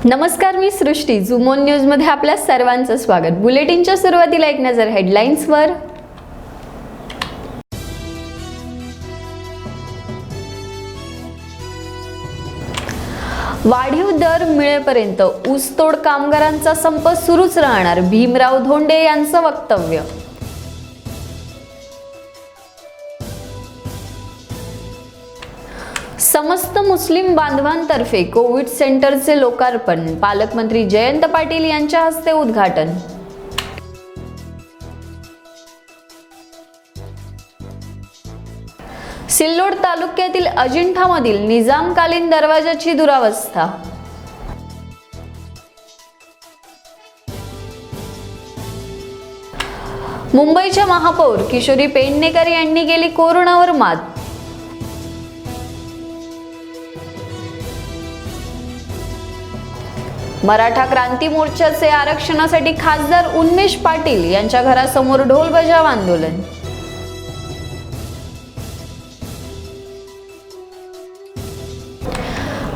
नमस्कार, मी सृष्टी. झूमॉन न्यूज मध्ये आपल्या सर्वांचं स्वागत. बुलेटिनच्या सुरुवातीला एक नजर हेडलाईन्सवर. वाढीव दर मिळेपर्यंत ऊसतोड कामगारांचा संप सुरूच राहणार, भीमराव धोंडे यांचं वक्तव्य. समस्त मुस्लिम बांधवांतर्फे कोविड सेंटरचे लोकार्पण, पालकमंत्री जयंत पाटील यांच्या हस्ते उद्घाटन. सिल्लोड तालुक्यातील अजिंठामधील निजामकालीन दरवाजाची दुरावस्था. मुंबईच्या महापौर किशोरी पेडणेकर यांनी केली कोरोनावर मात. मराठा क्रांती मोर्चाचे आरक्षणासाठी खासदार उन्मेष पाटील यांच्या घरासमोर ढोल बजाव आंदोलन.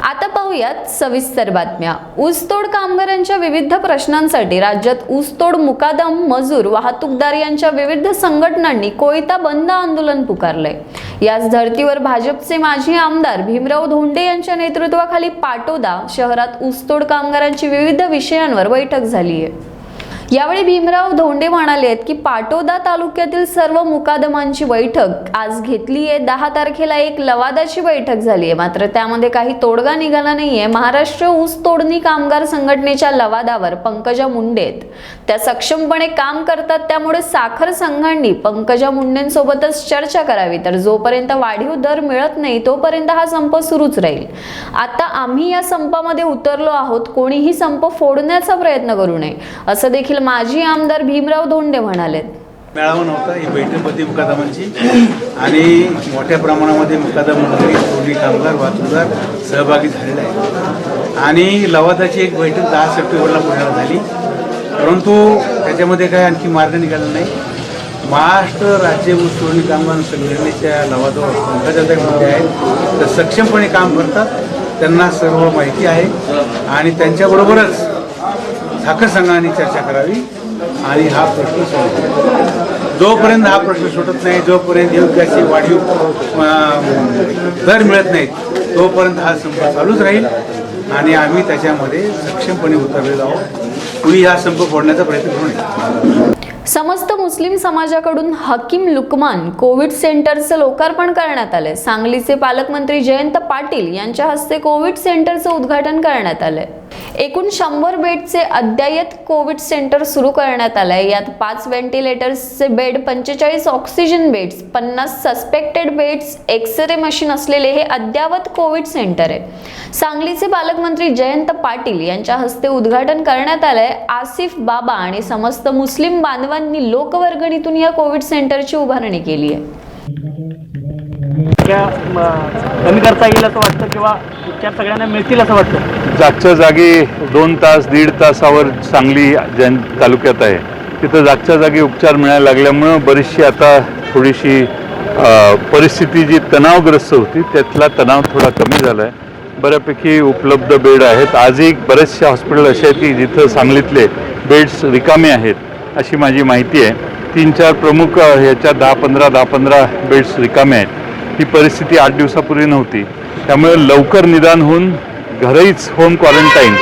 आता पाहूयात सविस्तर बातम्या. ऊसतोड कामगारांच्या विविध प्रश्नांसाठी राज्यात ऊसतोड मुकादम, मजूर, वाहतूकदार यांच्या विविध संघटनांनी कोयता बंद आंदोलन पुकारलंय. याच धर्तीवर भाजपचे माजी आमदार भीमराव धोंडे यांच्या नेतृत्वाखाली पाटोदा शहरात ऊसतोड कामगारांची विविध विषयांवर बैठक झाली आहे. यावेळी भीमराव धोंडे म्हणाले आहेत की पाटोदा तालुक्यातील सर्व मुकादमांची बैठक आज घेतली आहे. 10 तारखेला एक लवादाची बैठक झाली आहे, मात्र त्यामध्ये काही तोडगा निघाला नाहीये. महाराष्ट्र ऊस तोडणी कामगार संघटनेच्या लवादावर पंकजा मुंडे आहेत. त्या सक्षमपणे काम करतात, त्यामुळे साखर संघांनी पंकजा मुंडेंसोबतच चर्चा करावी. तर जोपर्यंत वाढीव दर मिळत नाही तोपर्यंत हा संप सुरूच राहील. आता आम्ही या संपामध्ये उतरलो आहोत, कोणीही संप फोडण्याचा प्रयत्न करू नये, असं देखील माजी आमदार भीमराव धोंडे म्हणाले. मेळावा नव्हता, ही बैठक होती मुकादमांची आणि मोठ्या प्रमाणामध्ये मुकादम मंडळी, तोडणी कामगार, वाहतूकदार सहभागी झालेले आहे. आणि लवादाची एक बैठक 10 सप्टेंबरला पुण्याला झाली, परंतु त्याच्यामध्ये काही आणखी मार्ग निघाला नाही. महाराष्ट्र राज्य ऊस तोडणी कामगार संघटनेच्या लवादावर पंकजाताई मुंडे आहेत, तर सक्षमपणे काम करतात, त्यांना सर्व माहिती आहे आणि त्यांच्याबरोबरच साखर संघाने चर्चा करावी आणि हा प्रश्न सोडवा. जोपर्यंत हा प्रश्न सुटत नाही, जोपर्यंत योग्य अशी वाढीव दर मिळत नाहीत, तोपर्यंत हा संप चालूच राहील आणि आम्ही त्याच्यामध्ये सक्षमपणे उतरलेलो आहोत. कुणी हा संप फोडण्याचा प्रयत्न करू नये. समस्त मुस्लिम समाजाकडून हकीम लुकमान कोविड सेंटरचं लोकार्पण करण्यात आलंय. सांगलीचे पालकमंत्री जयंत पाटील यांच्या हस्ते कोविड सेंटरचं उद्घाटन करण्यात आलंय. एकूण 100 बेडचे अद्ययावत कोविड सेंटर सुरू करण्यात आलंय. यात 5 व्हेंटिलेटर्सचे bed, 45 oxygen beds, 50 suspected beds, x ray machine असलेले हे अद्ययावत कोविड सेंटर आहे. सांगलीचे पालकमंत्री जयंत पाटील यांच्या हस्ते उद्घाटन करण्यात आलंय. आसिफ बाबा आणि समस्त मुस्लिम बांधवांनी लोकवर्गणीतून या कोविड सेंटरची उभारणी केली आहे. कमी करता येईल असं वाटतं किंवा उपचार सगळ्यांना मिळतील असं वाटतं? जागच्या जागी 2 तास 1.5 तासावर सांगली तालुक्यात आहे, तिथं जागच्या जागी उपचार मिळायला लागल्यामुळं बरीचशी आता थोडीशी परिस्थिती जी तणावग्रस्त होती त्यातला तणाव थोडा कमी झाला आहे. बऱ्यापैकी उपलब्ध बेड आहेत. आजही बरेचसे हॉस्पिटल असे आहेत की जिथं सांगलीतले बेड्स रिकामे आहेत अशी माझी माहिती आहे. 3-4 प्रमुख ह्याच्या 10-15 बेड्स रिकामे आहेत. ही परिस्थिती 8 दिवसापूर्वी नव्हती. त्यामुळे लवकर निदान होऊन घरीच होम क्वारंटाईन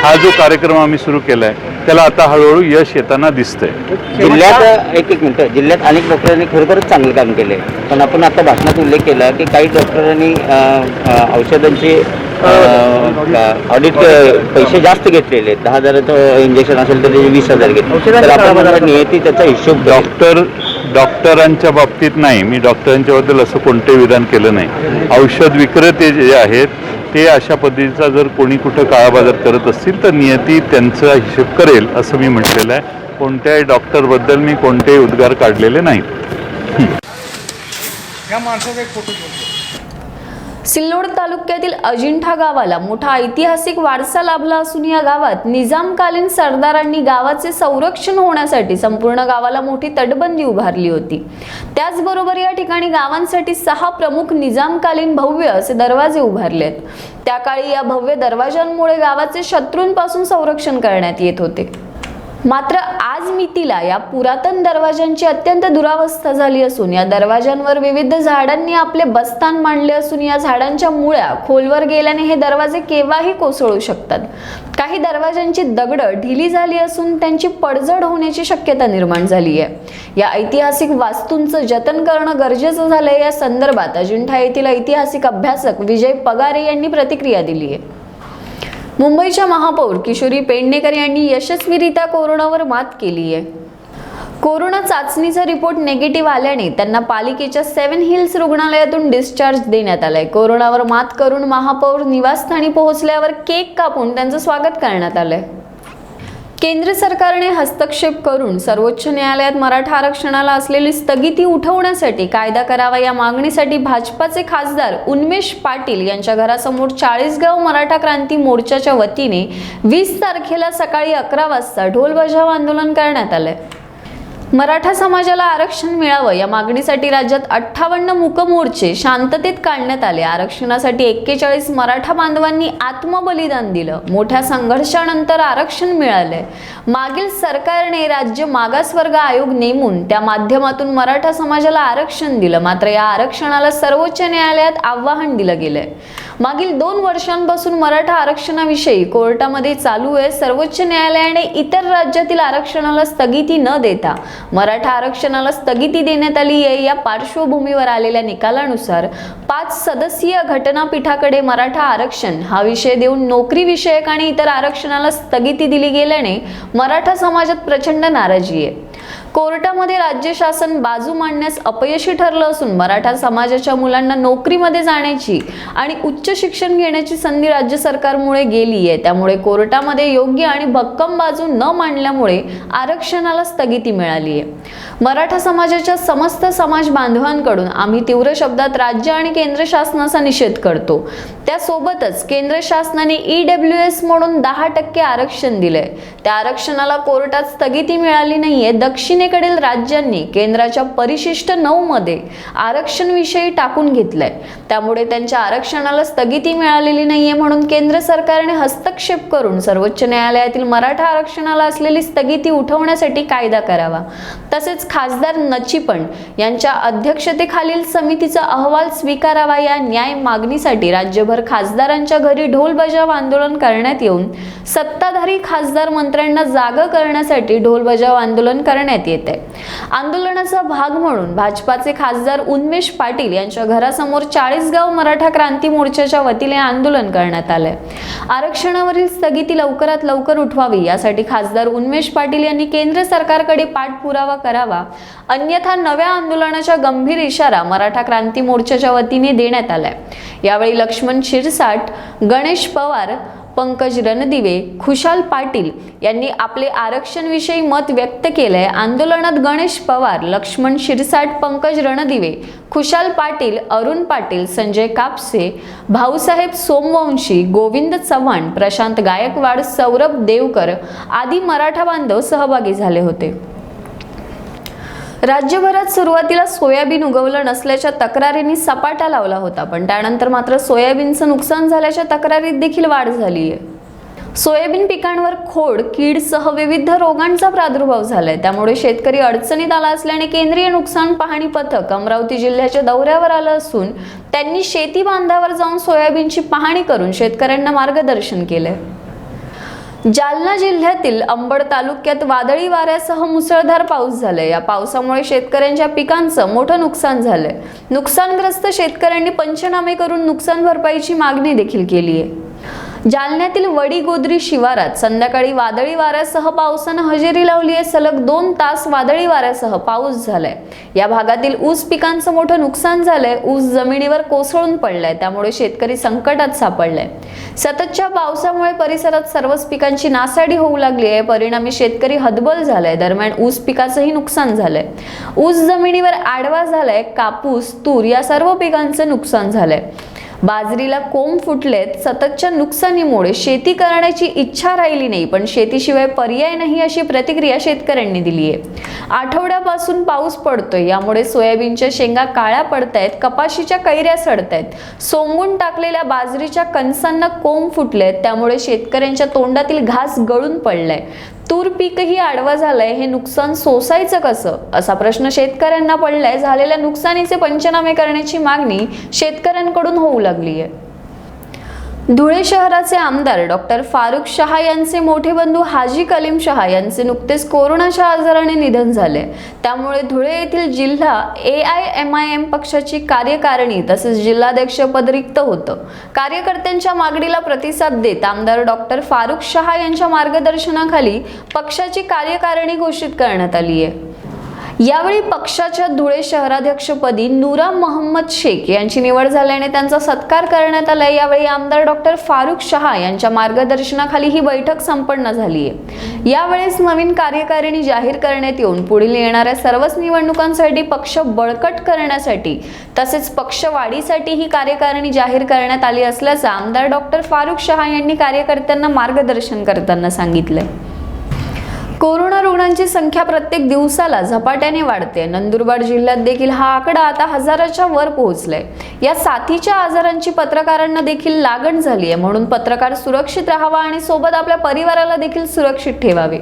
हा जो कार्यक्रम आम्ही सुरू केला आहे त्याला आता हळूहळू यश येताना दिसतंय. जिल्ह्यात एक मिनिट, जिल्ह्यात अनेक डॉक्टरांनी खरोखरच चांगलं काम केले, पण आपण आता भाषणात उल्लेख केला की काही डॉक्टरांनी औषधांचे ऑडिट पैसे जास्त घेतलेले आहेत. 10,000चं इंजेक्शन असेल तर त्याचे 20,000 घेतले. तर आपण नियती त्याचा हिशोब डॉक्टरांच्या बाबतीत नाही, मी डॉक्टरांच्याबद्दल असं कोणतेही विधान केलं नाही. औषध विक्रेते जे आहेत ते अशा पद्धतीचा जर कोणी कुठं काळाबाजार करत असतील तर नियती त्यांचा हिशोब करेल असं मी म्हटलेलं आहे. कोणत्याही डॉक्टरबद्दल मी कोणतेही उद्गार काढलेले नाहीत. सिल्लोड तालुक्यातील अजिंठा गावाला मोठा ऐतिहासिक वारसा लाभला असून या गावात निजामकालीन सरदारांनी गावाचे संरक्षण होण्यासाठी संपूर्ण गावाला मोठी तटबंदी उभारली होती। त्याचबरोबर या ठिकाणी गावांसाठी 6 प्रमुख निजामकालीन भव्य असे दरवाजे उभारलेत। त्या काळी या भव्य दरवाजांमुळे गावाचे शत्रूंपासून संरक्षण करण्यात येत होते। मात्र आज मितीला या पुरातन दरवाजांची अत्यंत दुरावस्था झाली असून या दरवाजांवर विविध झाडांनी आपले बस्तान मांडले असून या झाडांच्या मुळ्या खोलवर गेल्याने हे दरवाजे केव्हाही कोसळू शकतात। काही दरवाजांची दगड ढिली झाली असून त्यांची पडझड होण्याची शक्यता निर्माण झाली आहे। या ऐतिहासिक वास्तूंचं जतन करणं गरजेचं झालंय। या संदर्भात अजिंठा येथील ऐतिहासिक अभ्यासक विजय पगारे यांनी प्रतिक्रिया दिली आहे। मुंबईच्या महापौर किशोरी पेडणेकर यांनी यशस्वीरित्या कोरोनावर मात केली आहे। कोरोना चाचणीचा रिपोर्ट निगेटिव्ह आल्याने त्यांना पालिकेच्या 7 हिल्स रुग्णालयातून डिस्चार्ज देण्यात आलाय। कोरोनावर मात करून महापौर निवासस्थानी पोहोचल्यावर केक कापून त्यांचं स्वागत करण्यात आलंय। केंद्र सरकारने हस्तक्षेप करून सर्वोच्च न्यायालयात मराठा आरक्षणाला असलेली स्थगिती उठवण्यासाठी कायदा करावा या मागणीसाठी भाजपाचे खासदार उन्मेष पाटील यांच्या घरासमोर 40गाव मराठा क्रांती मोर्चाच्या वतीने 20 तारखेला सकाळी 11 वाजता ढोल बजाव आंदोलन करण्यात आले। मराठा समाजाला आरक्षण मिळावं या मागणीसाठी राज्यात 58 मूक मोर्चे शांततेत काढण्यात आले। आरक्षणासाठी 41 मराठा बांधवांनी आत्मबलिदान दिलं। मोठ्या संघर्षानंतर आरक्षण मिळाले। मागील सरकारने राज्य मागासवर्ग आयोग नेमून त्या माध्यमातून मराठा समाजाला आरक्षण दिलं। मात्र या आरक्षणाला सर्वोच्च न्यायालयात आव्हान दिलं गेलंय। मागील 2 वर्षांपासून मराठा आरक्षणाविषयी कोर्टामध्ये चालू आहे। सर्वोच्च न्यायालयाने इतर राज्यातील आरक्षणाला स्थगिती न देता मराठा आरक्षणाला स्थगिती देण्यात आली आहे। या पार्श्वभूमीवर आलेल्या निकालानुसार 5 सदस्यीय घटनापीठाकडे मराठा आरक्षण हा विषय देऊन नोकरी विषयक आणि इतर आरक्षणाला स्थगिती दिली गेल्याने मराठा समाजात प्रचंड नाराजी आहे। कोर्टामध्ये राज्य शासन बाजू मांडण्यास अपयशी ठरलं असून मराठा समाजाच्या मुलांना नोकरीमध्ये जाण्याची आणि उच्च शिक्षण घेण्याची संधी राज्य सरकारमुळे गेली आहे। त्यामुळे कोर्टामध्ये योग्य आणि भक्कम बाजू न मांडल्यामुळे आरक्षणाला स्थगिती मिळाली आहे। मराठा समाजाच्या समस्त समाज बांधवांकडून आम्ही तीव्र शब्दात राज्य आणि केंद्र शासनाचा निषेध करतो। त्यासोबतच केंद्र शासनाने EWS म्हणून 10% आरक्षण दिलंय। त्या आरक्षणाला कोर्टात स्थगिती मिळाली नाहीये। दक्षिणेकडील राज्यांनी केंद्राच्या परिशिष्ट 9 मध्ये आरक्षण विषयी टाकून घेतलंय। त्यामुळे त्यांच्या आरक्षणाला स्थगिती मिळालेली नाहीये म्हणून केंद्र सरकारने हस्तक्षेप करून सर्वोच्च न्यायालयातील मराठा आरक्षणाला असलेली स्थगिती उठवण्यासाठी कायदा करावा। तसेच खासदार नचिपण यांच्या अध्यक्षतेखालील समितीचा अहवाल स्वीकारावा। या न्याय मागणीसाठी राज्यभर खासदारांच्या घरी ढोल बजाव आंदोलन करण्यात येऊन सत्ताधारी खासदार मंत्र्यांना जागा करण्यासाठी ढोल बजाव आंदोलन करण्यात येते। आंदोलनाचा भाग म्हणून भाजपाचे खासदार उन्मेष पाटील यांच्या घरासमोर 40गाव मराठा क्रांती मोर्चाच्या वतीने आंदोलन करण्यात आले। आरक्षणावरील स्थगिती लवकरात लवकर उठवावी यासाठी खासदार उन्मेष पाटील यांनी केंद्र सरकारकडे पाठपुरावा करावा, अन्यथा नव्या आंदोलनाचा गंभीर इशारा मराठा क्रांती मोर्चाच्या वतीने देण्यात आलाय। यावेळी लक्ष्मण शिरसाट, गणेश पवार, पंकज रणदिवे, खुशाल पाटील यांनी आपले आरक्षण विषयी मत व्यक्त केलंय। आंदोलनात गणेश पवार, लक्ष्मण शिरसाट, पंकज रणदिवे, खुशाल पाटील, अरुण पाटील, संजय कापसे, भाऊसाहेब सोमवंशी, गोविंद चव्हाण, प्रशांत गायकवाड, सौरभ देवकर आदी मराठा बांधव सहभागी झाले होते। राज्यभरात सुरुवातीला सोयाबीन उगवलं नसल्याच्या तक्रारींनी सपाटा लावला होता, पण त्यानंतर मात्र सोयाबीनचं नुकसान झाल्याच्या तक्रारीत देखील वाढ झाली आहे। सोयाबीन पिकांवर खोड, कीडसह विविध रोगांचा प्रादुर्भाव झालाय। त्यामुळे शेतकरी अडचणीत आला असल्याने केंद्रीय नुकसान पाहणी पथक अमरावती जिल्ह्याच्या दौऱ्यावर आलं असून त्यांनी शेती बांधावर जाऊन सोयाबीनची पाहणी करून शेतकऱ्यांना मार्गदर्शन केलंय। जालना जिल्ह्यातील अंबड तालुक्यात वादळी वाऱ्यासह मुसळधार पाऊस झालाय। या पावसामुळे शेतकऱ्यांच्या पिकांचं मोठं नुकसान झालंय। नुकसानग्रस्त शेतकऱ्यांनी पंचनामे करून नुकसान भरपाईची मागणी देखील केली आहे। जालन्यातील वडीगोद्री शिवारात संध्याकाळी वादळी वाऱ्यासह पावसानं हजेरी लावली आहे। सलग 2 तास वादळी वाऱ्यासह पाऊस झालाय। या भागातील ऊस पिकांचं मोठं नुकसान झालंय। ऊस जमिनीवर कोसळून पडलाय, त्यामुळे शेतकरी संकटात सापडलाय। सततच्या पावसामुळे परिसरात सर्वच पिकांची नासाडी होऊ लागली आहे। परिणामी शेतकरी हतबल झालाय। दरम्यान ऊस पिकाचंही नुकसान झालंय। ऊस जमिनीवर आडवा झालाय। कापूस, तूर या सर्व पिकांचं नुकसान झालंय। बाजरीला कोंब फुटलेत, सततच्या नुकसानीमुळे शेती करण्याची इच्छा राहिली नाही, पण शेतीशिवाय पर्याय नाही अशी प्रतिक्रिया शेतकऱ्यांनी दिली आहे. आठवड्यापासून पाऊस पडतोय, यामुळे सोयाबीनच्या शेंगा काळ्या पडतायत, कपाशीच्या कैऱ्या सडतायत, सोंगून टाकलेल्या बाजरीच्या कणसांना कोंब फुटलेत, त्यामुळे शेतकऱ्यांच्या तोंडातील घास गळून पडलाय. तूर पीकही आडवा झालंय, हे नुकसान सोसायचं कसं असा प्रश्न शेतकऱ्यांना पडलाय. झालेल्या नुकसानीचे पंचनामे करण्याची मागणी शेतकऱ्यांकडून होऊ लागली आहे. धुळे शहराचे आमदार डॉक्टर फारुख शहा यांचे मोठे बंधू हाजी कलीम शहा यांचे नुकतेच कोरोनाच्या आजाराने निधन झाले. त्यामुळे धुळे येथील जिल्हा AIMIM पक्षाची कार्यकारिणी तसेच जिल्हाध्यक्षपद रिक्त होतं. कार्यकर्त्यांच्या मागणीला प्रतिसाद देत आमदार डॉक्टर फारुख शहा यांच्या मार्गदर्शनाखाली पक्षाची कार्यकारिणी घोषित करण्यात आली आहे. यावेळी पक्षाच्या धुळे शहराध्यक्षपदी नूरा मोहम्मद शेख यांची निवड झाल्याने त्यांचा सत्कार करण्यात आला. यावेळी आमदार डॉक्टर फारुख शहा यांच्या मार्गदर्शनाखाली ही बैठक संपन्न झाली आहे. यावेळेस नवीन कार्यकारिणी जाहीर करण्यात येऊन पुढील येणाऱ्या सर्वच निवडणुकांसाठी पक्ष बळकट करण्यासाठी तसेच पक्षवाढीसाठी ही कार्यकारिणी जाहीर करण्यात आली असल्याचं आमदार डॉक्टर फारुख शहा यांनी कार्यकर्त्यांना मार्गदर्शन करताना सांगितलंय. कोरोना रुग्णांची संख्या प्रत्येक दिवसाला झपाट्याने वाढते. नंदुरबार जिल्ह्यात देखील हा आकडा आता 1000च्या वर पोहोचलाय. या साथीच्या आजारांची पत्रकारांना देखील लागण झाली आहे, म्हणून पत्रकार सुरक्षित राहावा आणि सोबत आपल्या परिवाराला देखील सुरक्षित ठेवावे.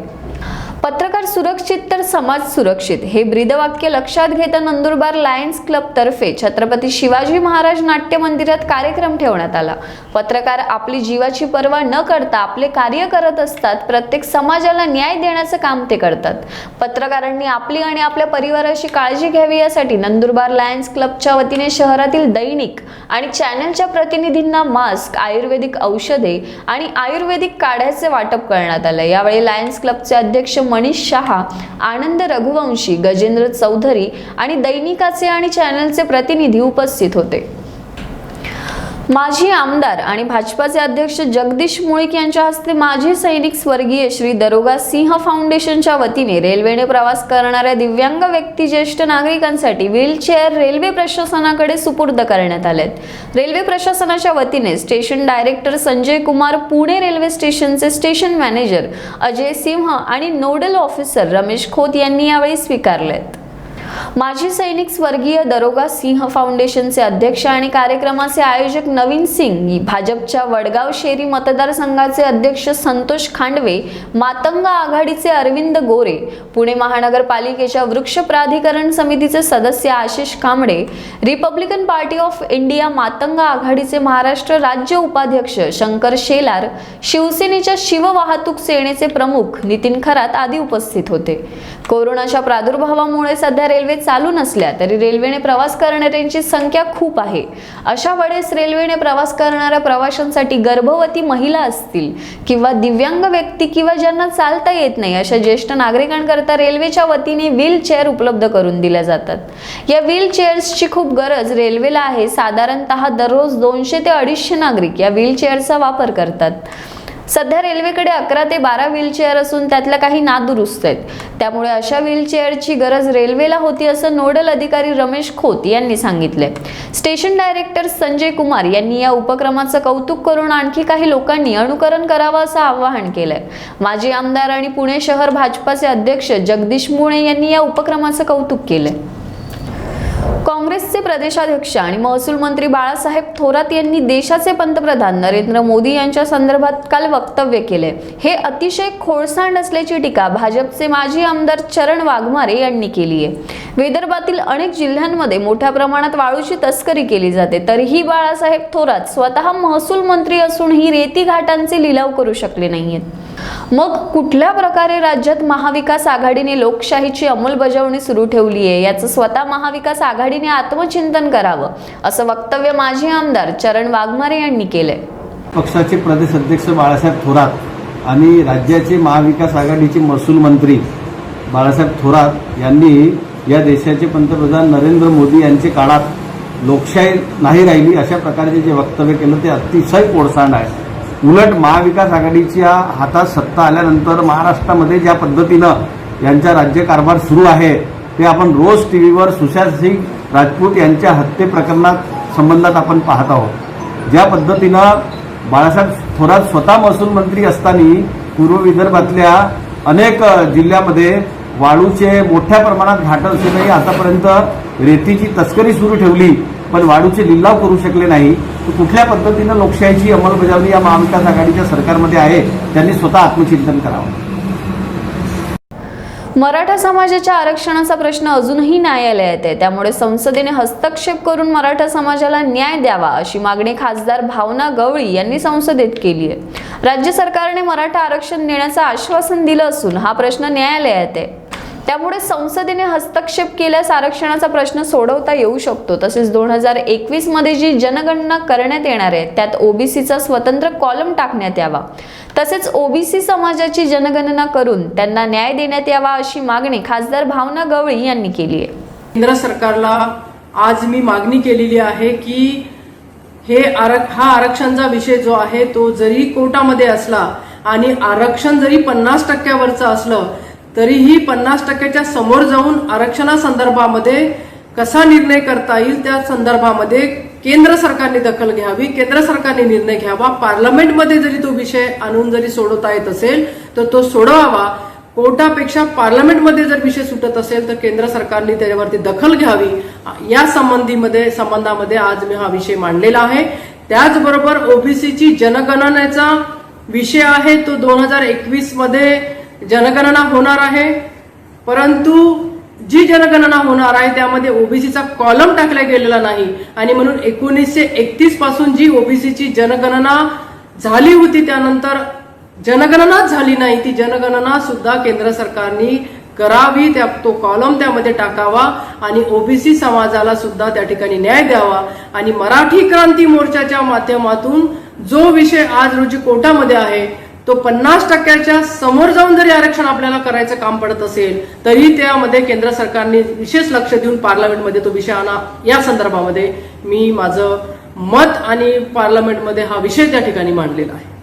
पत्रकार सुरक्षित तर समाज सुरक्षित हे ब्रीदवाक्य लक्षात घेता नंदुरबार लायन्स क्लब तर्फे छत्रपती शिवाजी महाराज नाट्य मंदिरात कार्यक्रम ठेवण्यात आला. पत्रकार आपली जीवाची पर्वा न करता आपले कार्य करत असतात. प्रत्येक समाजाला न्याय देण्याचं काम ते करतात. पत्रकारांनी आपली आणि आपल्या परिवाराची काळजी घ्यावी यासाठी नंदुरबार लायन्स क्लबच्या वतीने शहरातील दैनिक आणि चॅनलच्या प्रतिनिधींना मास्क, आयुर्वेदिक औषधे आणि आयुर्वेदिक काढ्याचे वाटप करण्यात आलं. यावेळी लायन्स क्लबचे अध्यक्ष मनीष शहा, आनंद रघुवंशी, गजेंद्र चौधरी आणि दैनिकाचे आणि चॅनलचे प्रतिनिधी उपस्थित होते. माजी आमदार आणि भाजपाचे अध्यक्ष जगदीश मुळीक यांच्या हस्ते माजी सैनिक स्वर्गीय श्री दरोगा सिंह फाउंडेशनच्या वतीने रेल्वेने प्रवास करणाऱ्या दिव्यांग व्यक्ती, ज्येष्ठ नागरिकांसाठी व्हीलचेअर रेल्वे प्रशासनाकडे सुपूर्द करण्यात आलेत. रेल्वे प्रशासनाच्या वतीने station director Sanjay Kumar, Pune railway स्टेशनचे स्टेशन मॅनेजर अजय सिंह आणि नोडल ऑफिसर रमेश खोत यांनी यावेळी स्वीकारलेत. माजी सैनिक स्वर्गीय दरोगा सिंह फाउंडेशनचे अध्यक्ष आणि कार्यक्रमाचे आयोजक नवीन सिंग, भाजपच्या वडगाव शेरी मतदारसंघाचे अध्यक्ष संतोष खांडवे, मातंग आघाडीचे अरविंद गोरे, पुणे महानगरपालिकेच्या वृक्ष प्राधिकरण समितीचे सदस्य Ashish Kamble, Republican party of India Matang आघाडीचे महाराष्ट्र राज्य उपाध्यक्ष शंकर शेलार, शिवसेनेच्या शिववाहतूक सेनेचे प्रमुख नितीन खरात आदी उपस्थित होते. कोरोनाच्या प्रादुर्भावामुळे सध्या रेल्वे चालू नसल्या तरी रेल्वेने प्रवास करणाऱ्यांची संख्या खूप आहे. अशा वेळेस रेल्वेने प्रवास करणाऱ्या प्रवाशांसाठी गर्भवती महिला असतील किंवा दिव्यांग व्यक्ती किंवा ज्यांना चालता येत नाही अशा ज्येष्ठ नागरिकांकरता रेल्वेच्या वतीने व्हीलचेअर उपलब्ध करून दिल्या जातात. या व्हीलचेअर्सची खूप गरज रेल्वेला आहे. साधारणतः दररोज 200 ते 250 नागरिक या व्हीलचेअरचा वापर करतात. सध्या रेल्वेकडे 11 ते 12 व्हीलचेअर असून त्यातल्या काही नादुरुस्त आहेत. त्यामुळे अशा व्हीलचेअरची गरज रेल्वेला होती असं नोडल अधिकारी रमेश खोत यांनी सांगितले. स्टेशन डायरेक्टर संजय कुमार यांनी या उपक्रमाचं कौतुक करून आणखी काही लोकांनी अनुकरण करावं असं आवाहन केलंय. माजी आमदार आणि पुणे शहर भाजपाचे अध्यक्ष जगदीश मुळे यांनी या उपक्रमाचं कौतुक केलंय. काँग्रेसचे प्रदेशाध्यक्ष आणि महसूल मंत्री बाळासाहेब थोरात यांनी देशाचे पंतप्रधान नरेंद्र मोदी यांच्या संदर्भात काल वक्तव्य केले. हे अतिशय खोडसांड असल्याची टीका भाजपचे माजी आमदार चरण वाघमारे यांनी केली आहे. विदर्भातील अनेक जिल्ह्यांमध्ये मोठ्या प्रमाणात वाळूची तस्करी केली जाते, तरीही बाळासाहेब थोरात स्वतः महसूल मंत्री असूनही रेती घाटांचे लिलाव करू शकले नाहीयेत. मग कुठल्या प्रकारे राज्यात महाविकास आघाडीने लोकशाहीची अंमलबजावणी सुरू ठेवली आहे याचं स्वतः महाविकास आघाडीने आत्मचिंतन करावं असं वक्तव्य माजी आमदार चरण वाघमारे यांनी केलंय. पक्षाचे प्रदेश अध्यक्ष बाळासाहेब थोरात आणि राज्याचे महाविकास आघाडीचे महसूल मंत्री बाळासाहेब थोरात यांनी या देशाचे पंतप्रधान नरेंद्र मोदी यांच्या काळात लोकशाही नाही राहिली अशा प्रकारचे जे वक्तव्य केलं ते अतिशय कोडसांड आहे. उलट महाविकास आघाडीच्या हातात सत्ता आल्यानंतर महाराष्ट्रामध्ये ज्या पद्धतीनं यांचा राज्यकारभार सुरू आहे ते आपण रोज टीव्हीवर सुशांत सिंग राजपूत यांच्या हत्ये प्रकरणात संबंधात आपण पाहत आहोत. ज्या पद्धतीनं बाळासाहेब थोरात स्वतः महसूल मंत्री असताना पूर्व विदर्भातल्या अनेक जिल्ह्यामध्ये वाळूचे मोठ्या प्रमाणात घाट असूनही आतापर्यंत रेतीची तस्करी सुरू ठेवली, पण वाळूचे लिलाव करू शकले नाही. तर कुठल्या पद्धतीनं लोकशाहीची अंमलबजावणी या महाविकास आघाडीच्या सरकारमध्ये आहे, त्यांनी स्वतः आत्मचिंतन करावं. मराठा समाजाच्या आरक्षणाचा प्रश्न अजूनही न्यायालयात आहे, त्यामुळे संसदेने हस्तक्षेप करून मराठा समाजाला न्याय द्यावा अशी मागणी खासदार भावना गवळी यांनी संसदेत केली आहे. राज्य सरकारने मराठा आरक्षण देण्याचं आश्वासन दिलं असून हा प्रश्न न्यायालयात आहे, त्यामुळे संसदेने हस्तक्षेप केल्यास आरक्षणाचा प्रश्न सोडवता येऊ शकतो. तसेच 2021 मध्ये जी जनगणना करण्यात येणार आहे त्यात ओबीसीचा स्वतंत्र कॉलम टाकण्यात यावा. तसेच ओबीसी समाजाची जनगणना करून त्यांना न्याय देण्यात यावा अशी मागणी खासदार भावना गवळी यांनी केली आहे. केंद्र सरकारला आज मी मागणी केलेली आहे की हा आरक्षणचा विषय जो आहे तो जरी कोर्टामध्ये असला आणि आरक्षण जरी 50% असलं तरीही 50%च्या समोर जाऊन आरक्षणासंदर्भामध्ये कसा निर्णय करता येईल त्या संदर्भामध्ये केंद्र सरकारने दखल घ्यावी, केंद्र सरकारने निर्णय घ्यावा. पार्लमेंटमध्ये जरी तो विषय आणून जरी सोडवता येत असेल तर तो सोडवावा. कोर्टापेक्षा पार्लमेंटमध्ये जर विषय सुटत असेल तर केंद्र सरकारने त्याच्यावरती दखल घ्यावी. या संबंधामध्ये आज मी हा विषय मांडलेला आहे. त्याचबरोबर ओबीसीची जनगणनेचा विषय आहे तो 2021 मध्ये जनगणना होणार आहे, परंतु जी जनगणना होणार आहे त्यामध्ये ओबीसीचा कॉलम टाकला गेलेला नाही आणि म्हणून 1931 पासून जी ओबीसीची जनगणना झाली होती त्यानंतर जनगणनाच झाली नाही, ती जनगणना सुद्धा केंद्र सरकारने करावी, तो कॉलम त्यामध्ये टाकावा आणि ओबीसी समाजाला सुद्धा त्या ठिकाणी न्याय द्यावा. आणि मराठी क्रांती मोर्चाच्या माध्यमातून जो विषय आज रोजी कोर्टामध्ये आहे तो 50%च्या समोर जाऊन जरी आरक्षण आपल्याला करायचं काम पडत असेल तरी त्यामध्ये केंद्र सरकारने विशेष लक्ष देऊन पार्लमेंटमध्ये तो विषय आणा. या संदर्भामध्ये मी माझं मत आणि पार्लमेंटमध्ये हा विषय त्या ठिकाणी मांडलेला आहे.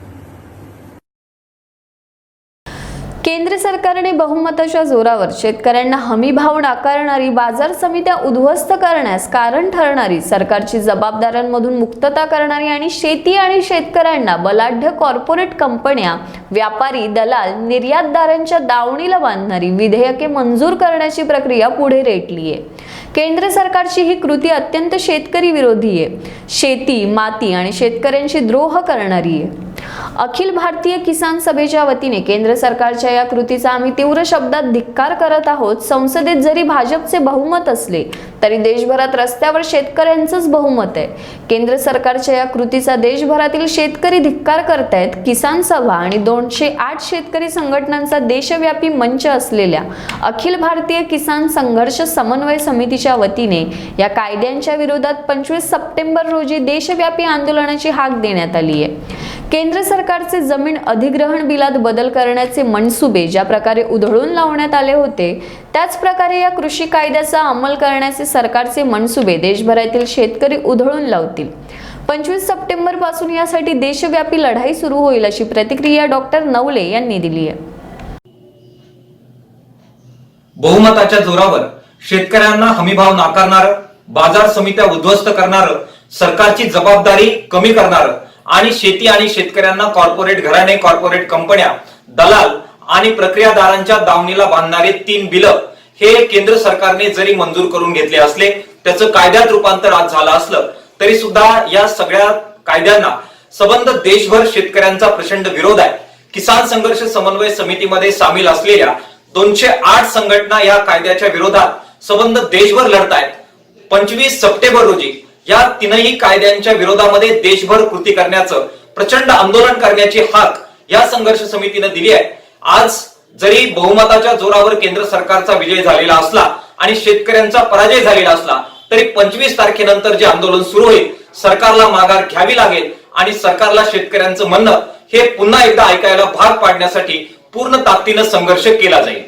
केंद्र सरकारने बहुमताच्या जोरावर शेतकऱ्यांना हमीभाव नाकारणारी, बाजार समित्या उद्ध्वस्त करण्यास कारण ठरणारी, सरकारची जबाबदाऱ्यांमधून मुक्तता करणारी आणि शेती आणि शेतकऱ्यांना बलाढ्य कॉर्पोरेट कंपन्या, व्यापारी, दलाल, निर्यातदारांच्या दावणीला बांधणारी विधेयके मंजूर करण्याची प्रक्रिया पुढे रेटली आहे. केंद्र सरकारची ही कृती अत्यंत शेतकरी विरोधी आहे, शेती, माती आणि शेतकऱ्यांशी द्रोह करणारी आहे. अखिल भारतीय किसान सभेच्या वतीने केंद्र सरकारच्या या कृतीचा आम्ही तीव्र शब्दात धिक्कार करत आहोत. संसदेत जरी भाजपचे बहुमत असले तरी देशभरात रस्त्यावर शेतकऱ्यांचंच बहुमत आहे. केंद्र सरकारच्या या कृतीचा देशभरातील शेतकरी धिक्कार करतायत. किसान सभा आणि 208 शेतकरी संघटनांचा देशव्यापी मंच असलेल्या अखिल भारतीय किसान संघर्ष समन्वय समितीच्या वतीने या कायद्यांच्या विरोधात 25 सप्टेंबर रोजी देशव्यापी आंदोलनाची हाक देण्यात आली आहे. केंद्र सरकारचे जमीन अधिग्रहण बिलात बदल करण्याचे मनसुबे ज्या प्रकारे उधळून लावण्यात आले होते त्याच प्रकारे या कृषी कायद्याचा अंमल करण्याचे सरकारचे मनसुबे देशभरातील शेतकरी उधळून लावतील. 25 सप्टेंबर पासून यासाठी देशव्यापी लढाई सुरू होईल अशी प्रतिक्रिया डॉक्टर नवले यांनी दिली आहे. बहुमताच्या जोरावर शेतकऱ्यांना हमीभाव नाकारणार, बाजार समित्या उद्ध्वस्त करणार, सरकारची जबाबदारी कमी करणार आणि शेती आणि शेतकऱ्यांना कॉर्पोरेट घराणे, कॉर्पोरेट कंपन्या, दलाल आणि प्रक्रियादारांच्या दावणीला बांधणारे 3 बिलं हे केंद्र सरकारने जरी मंजूर करून घेतले असले, त्याचं कायद्यात रूपांतर आज झालं असलं तरी सुद्धा या सगळ्या कायद्यांना सबंध देशभर शेतकऱ्यांचा प्रचंड विरोध आहे. किसान संघर्ष समन्वय समितीमध्ये सामील असलेल्या 208 संघटना या कायद्याच्या विरोधात सबंध देशभर लढतायत. 25 सप्टेंबर रोजी या 3ही कायद्यांच्या विरोधामध्ये देशभर कृती करण्याचं, प्रचंड आंदोलन करण्याची हाक या संघर्ष समितीने दिली आहे. आज जरी बहुमताच्या जोरावर केंद्र सरकारचा विजय झालेला असला आणि शेतकऱ्यांचा पराजय झालेला असला तरी 25 तारखेनंतर जे आंदोलन सुरू होईल, सरकारला माघार घ्यावी लागेल आणि सरकारला शेतकऱ्यांचं म्हणणं हे पुन्हा एकदा ऐकायला भाग पाडण्यासाठी पूर्ण ताकदीनं संघर्ष केला जाईल.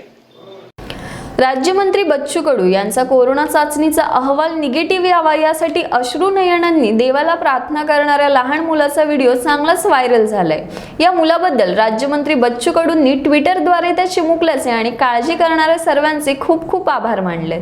राज्यमंत्री बच्चू कडू यांचा कोरोना चाचणीचा अहवाल निगेटिव्ह यावा यासाठी अश्रू नयनांनी देवाला प्रार्थना करणाऱ्या लहान मुलाचा व्हिडिओ चांगलाच व्हायरल झालाय. या मुलाबद्दल राज्यमंत्री बच्चू कडूंनी ट्विटरद्वारे त्या चिमुकल्याचे आणि काळजी करणाऱ्या सर्वांचे खूप खूप आभार मानले.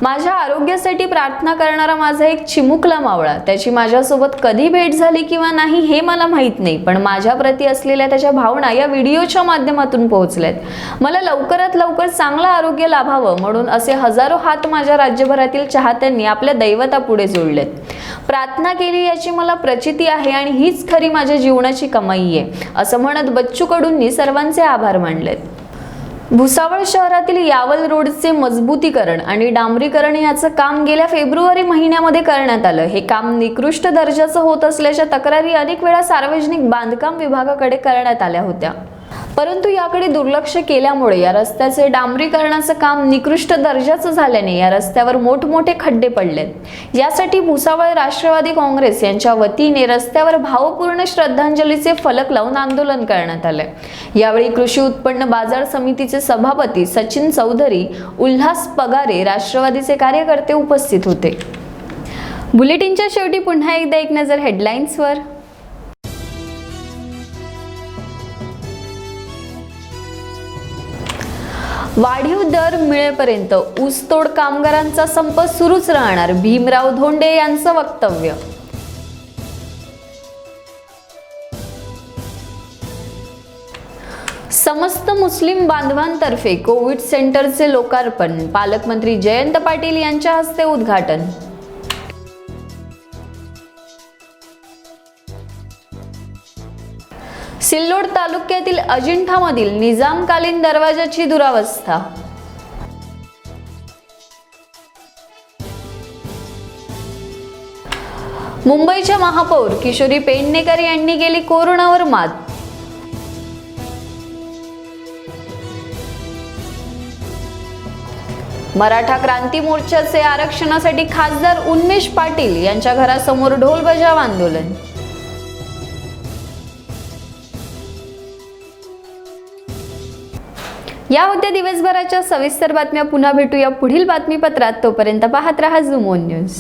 माझ्या आरोग्यासाठी प्रार्थना करणारा माझा एक चिमुकला मावळा, त्याची माझ्यासोबत कधी भेट झाली किंवा नाही हे मला माहीत नाही, पण माझ्या प्रती असलेल्या त्याच्या भावना या व्हिडिओच्या माध्यमातून पोहोचल्यात. मला लवकरात लवकर चांगलं आरोग्य लाभावं म्हणून असे हजारो हात माझ्या राज्यभरातील चाहत्यांनी आपल्या दैवतापुढे जोडलेत. प्रार्थना केली याची मला प्रचिती आहे आणि हीच खरी माझ्या जीवनाची कमाई आहे, असं म्हणत बच्चू कडूंनी सर्वांचे आभार मानलेत. भुसावळ शहरातील यावल रोडचे मजबूतीकरण आणि डांबरीकरण याचं काम गेल्या फेब्रुवारी महिन्यामध्ये करण्यात आलं. हे काम निकृष्ट दर्जाचं होत असल्याच्या तक्रारी अनेक वेळा सार्वजनिक बांधकाम विभागाकडे करण्यात आल्या होत्या, परंतु याकडे दुर्लक्ष केल्यामुळे या रस्त्याचे डांबरीकरणाचं काम निकृष्ट दर्जाचं झाल्याने या रस्त्यावर मोठमोठे खड्डे पडलेत. यासाठी भुसावळ राष्ट्रवादी काँग्रेस यांच्या वतीने रस्त्यावर भावपूर्ण श्रद्धांजलीचे फलक लावून आंदोलन करण्यात आले. यावेळी कृषी उत्पन्न बाजार समितीचे सभापती सचिन चौधरी, उल्हास पगारे, राष्ट्रवादीचे कार्यकर्ते उपस्थित होते. बुलेटिनच्या शेवटी पुन्हा एकदा एक नजर हेडलाईन्सवर. वाढीव दर मिळेपर्यंत ऊसतोड कामगारांचा संप सुरूच राहणार, भीमराव धोंडे यांचं वक्तव्य. समस्त मुस्लिम बांधवांतर्फे कोविड सेंटरचे लोकार्पण, पालकमंत्री जयंत पाटील यांच्या हस्ते उद्घाटन. सिल्लोड तालुक्यातील अजिंठामधील निजामकालीन दरवाजाची दुरावस्था. मुंबईच्या महापौर किशोरी पेडणेकर यांनी केली कोरोनावर मात. मराठा क्रांती मोर्चाचे आरक्षणासाठी खासदार उन्मेष पाटील यांच्या घरासमोर ढोल बजाव आंदोलन. या होत्या दिवसभराच्या सविस्तर बातम्या. पुन्हा भेटूया पुढील बातमीपत्रात. तोपर्यंत पाहत रहा झूम ऑन न्यूज.